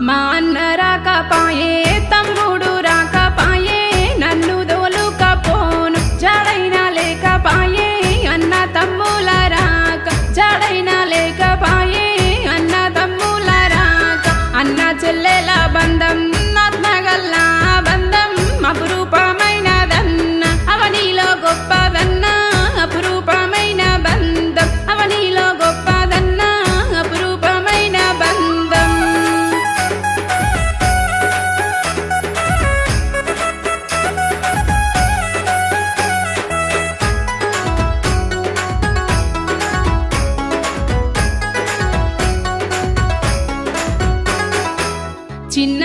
మా అన్న రాకపాయే తమ్ముడు రాకపాయే నన్ను దోలుకపోను జడైనా లేకపాయే అన్న తమ్ముల రాక జడైనా లేకపాయే అన్న తమ్ముల రాక అన్న చెల్లెల బంధం ఆత్మగల్లా బంధం అపురూపమైనదన్న అవనిలో గొప్పదన్న అపురూపమైన బంధం అవనిలో గొప్పదన్న అపురూపమైన బంధం. చిన్న